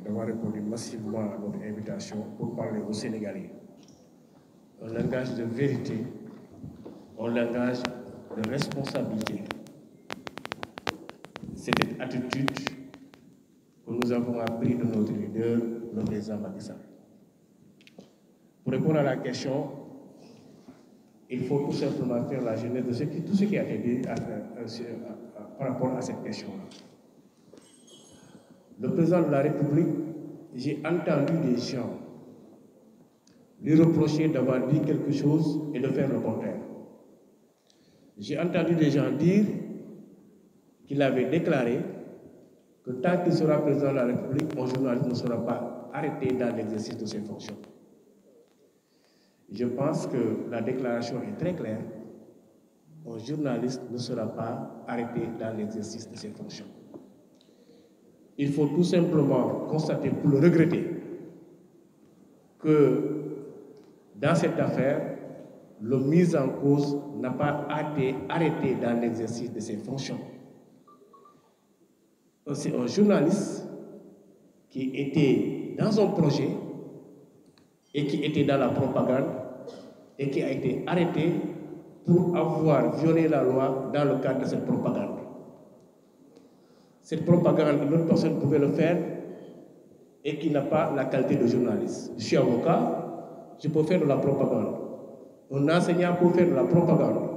D'avoir répondu massivement à notre invitation pour parler aux Sénégalais. Un langage de vérité, un langage de responsabilité. C'est cette attitude que nous avons appris de notre leader, le président Macky Sall. Pour répondre à la question, il faut tout simplement faire la genèse de tout ce qui a été dit par rapport à cette question-là. Le président de la République, j'ai entendu des gens lui reprocher d'avoir dit quelque chose et de faire le contraire. J'ai entendu des gens dire qu'il avait déclaré que tant qu'il sera président de la République, un journaliste ne sera pas arrêté dans l'exercice de ses fonctions. Je pense que la déclaration est très claire. Un journaliste ne sera pas arrêté dans l'exercice de ses fonctions. Il faut tout simplement constater, pour le regretter, que dans cette affaire, le mis en cause n'a pas été arrêté dans l'exercice de ses fonctions. C'est un journaliste qui était dans un projet et qui était dans la propagande et qui a été arrêté pour avoir violé la loi dans le cadre de cette propagande. Cette propagande, une autre personne pouvait le faire et qui n'a pas la qualité de journaliste. Je suis avocat, je peux faire de la propagande. Un enseignant peut faire de la propagande.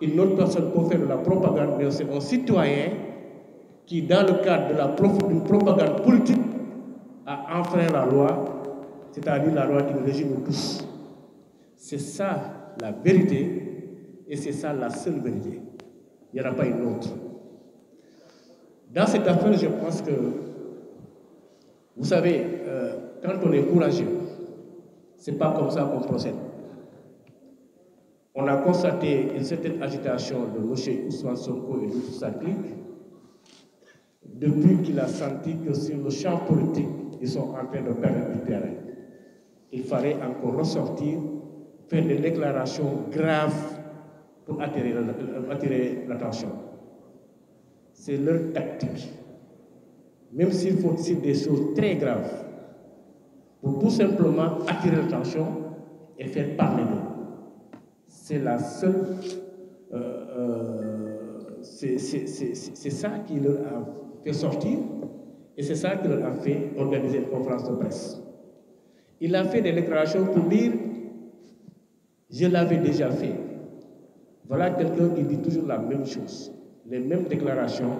Une autre personne peut faire de la propagande, mais c'est un citoyen qui, dans le cadre d'une propagande politique, a enfreint la loi, c'est-à-dire la loi qui nous régit nous tous. C'est ça la vérité et c'est ça la seule vérité. Il n'y en a pas une autre. Dans cette affaire, je pense que, vous savez, quand on est courageux, ce n'est pas comme ça qu'on procède. On a constaté une certaine agitation de M. Ousmane Sonko et de toute sa clique depuis qu'il a senti que sur le champ politique, ils sont en train de perdre du terrain. Il fallait encore ressortir, faire des déclarations graves pour attirer l'attention. C'est leur tactique. Même s'il faut dire des choses très graves, pour tout simplement attirer l'attention et faire parler d'eux. C'est la seule... c'est ça qui leur a fait sortir et c'est ça qui leur a fait organiser une conférence de presse. Il a fait des déclarations pour dire « Je l'avais déjà fait ». Voilà quelqu'un qui dit toujours la même chose, les mêmes déclarations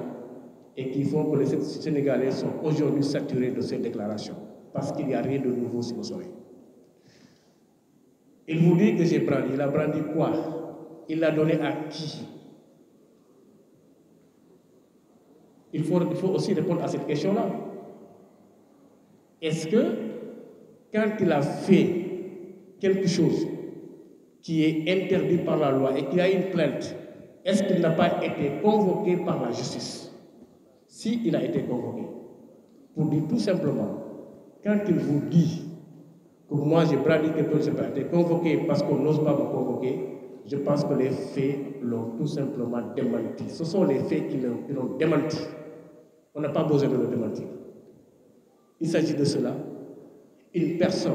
et qui font que les Sénégalais sont aujourd'hui saturés de ces déclarations parce qu'il n'y a rien de nouveau sur le soleil. Il vous dit que j'ai brandi. Il a brandi quoi? Il l'a donné à qui? Il faut aussi répondre à cette question-là. Est-ce que, quand il a fait quelque chose qui est interdit par la loi et qui a une plainte, est-ce qu'il n'a pas été convoqué par la justice? Si il a été convoqué, pour dire tout simplement, quand il vous dit que moi j'ai brandi quelque chose, je n'ai pas été convoqué parce qu'on n'ose pas me convoquer, je pense que les faits l'ont tout simplement démenti. Ce sont les faits qui l'ont démenti. On n'a pas besoin de le démentir. Il s'agit de cela. Une personne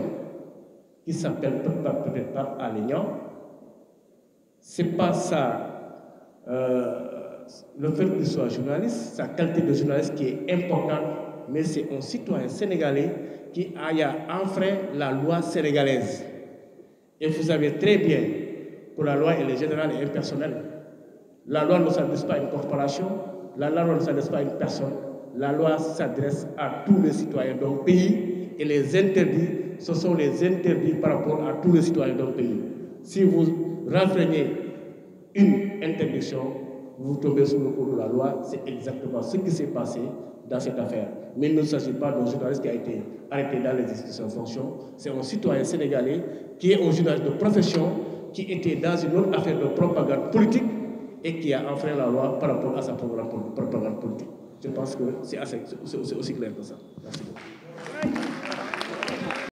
qui s'appelle peut-être pas Alignan, c'est pas ça. Le fait qu'il soit journaliste, sa qualité de journaliste qui est importante, mais c'est un citoyen sénégalais qui a enfreint la loi sénégalaise. Et vous savez très bien que la loi elle est générale et impersonnelle. La loi ne s'adresse pas à une corporation, la loi ne s'adresse pas à une personne. La loi s'adresse à tous les citoyens d'un pays et les interdits, ce sont les interdits par rapport à tous les citoyens d'un pays. Si vous restreignez une interdiction, vous tombez sous le coup de la loi, c'est exactement ce qui s'est passé dans cette affaire. Mais il ne s'agit pas d'un journaliste qui a été arrêté dans l'exercice de ses fonctions, c'est un citoyen sénégalais qui est un journaliste de profession, qui était dans une autre affaire de propagande politique et qui a enfreint la loi par rapport à sa propagande politique. Je pense que c'est aussi clair que ça. Merci beaucoup.